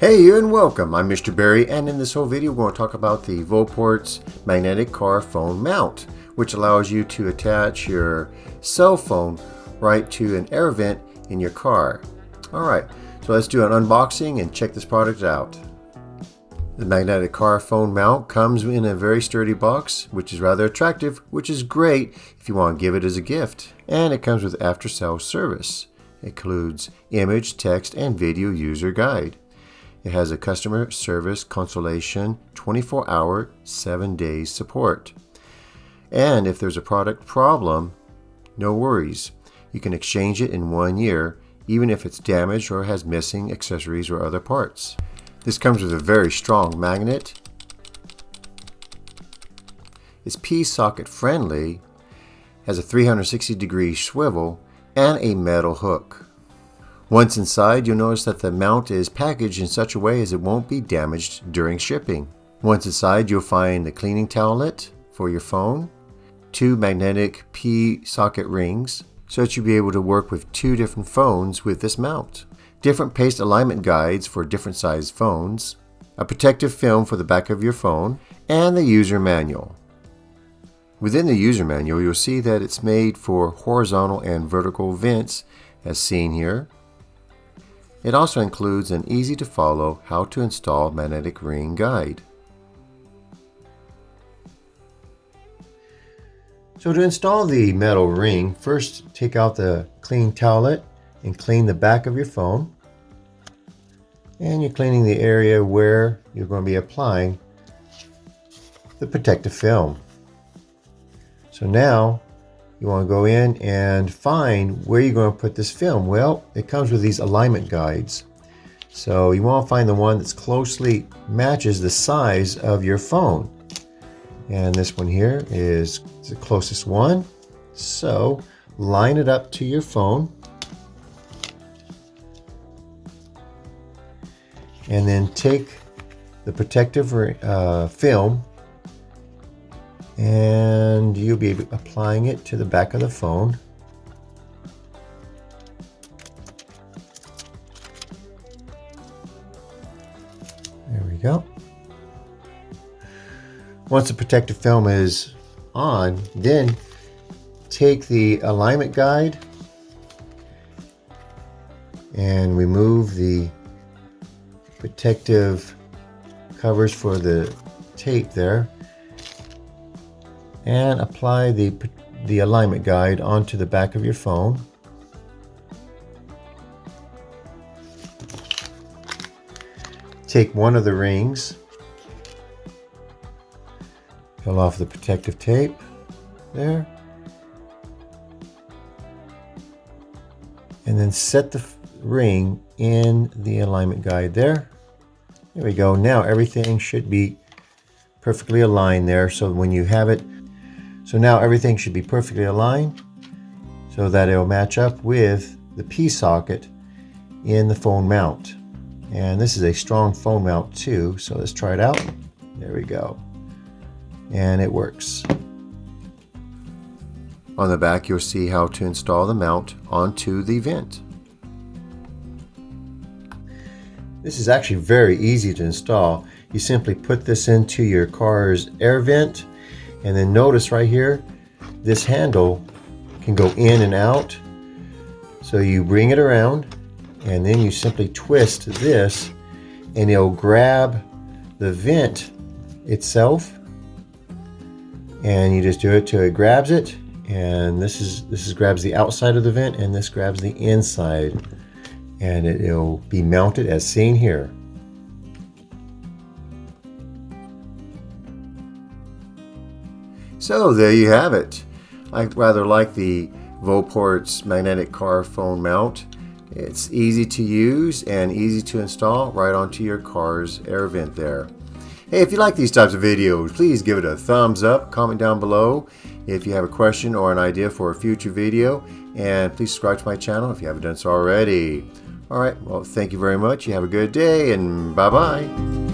Hey you and welcome, I'm Mr. Barry, and in this whole video we're going to talk about the Volports magnetic car phone mount, which allows you to attach your cell phone right to an air vent in your car. Alright, so let's do an unboxing and check this product out. The magnetic car phone mount comes in a very sturdy box, which is rather attractive, which is great if you want to give it as a gift. And it comes with after-sales service. It includes image, text, and video user guide. It has a customer service consultation, 24-hour, 7 days support. And if there's a product problem, no worries. You can exchange it in 1 year, even if it's damaged or has missing accessories or other parts. This comes with a very strong magnet. It's P-socket friendly, has a 360-degree swivel, and a metal hook. Once inside, you'll notice that the mount is packaged in such a way as it won't be damaged during shipping. Once inside, you'll find the cleaning towelette for your phone, 2 magnetic P-socket rings, so that you'll be able to work with 2 different phones with this mount, different paste alignment guides for different sized phones, a protective film for the back of your phone, and the user manual. Within the user manual, you'll see that it's made for horizontal and vertical vents, as seen here. It also includes an easy-to-follow how to install magnetic ring guide. So to install the metal ring, first take out the clean towelette and clean the back of your phone. And you're cleaning the area where you're going to be applying the protective film. So now you want to go in and find where you're going to put this film. Well, it comes with these alignment guides. So you want to find the one that's closely matches the size of your phone. And this one here is the closest one. So line it up to your phone. And then take the protective film and you'll be applying it to the back of the phone. There we go. Once the protective film is on, then take the alignment guide and remove the protective covers for the tape there, and apply the alignment guide onto the back of your phone. Take one of the rings, peel off the protective tape there, and then set the ring in the alignment guide there. There we go. Now everything should be perfectly aligned there, so when you have it, so now everything should be perfectly aligned so that it will match up with the P-socket in the phone mount. And this is a strong phone mount too, so let's try it out. There we go. And it works. On the back, you'll see how to install the mount onto the vent. This is actually very easy to install. You simply put this into your car's air vent, and then notice right here, this handle can go in and out. So you bring it around, and then you simply twist this, and it'll grab the vent itself. And you just do it till it grabs it. And this grabs the outside of the vent, and this grabs the inside. And it'll be mounted as seen here. So there you have it. I rather like the Volports magnetic car phone mount. It's easy to use and easy to install right onto your car's air vent there. Hey, if you like these types of videos, please give it a thumbs up, comment down below if you have a question or an idea for a future video, and please subscribe to my channel if you haven't done so already. Alright, well, thank you very much. You have a good day, and bye-bye.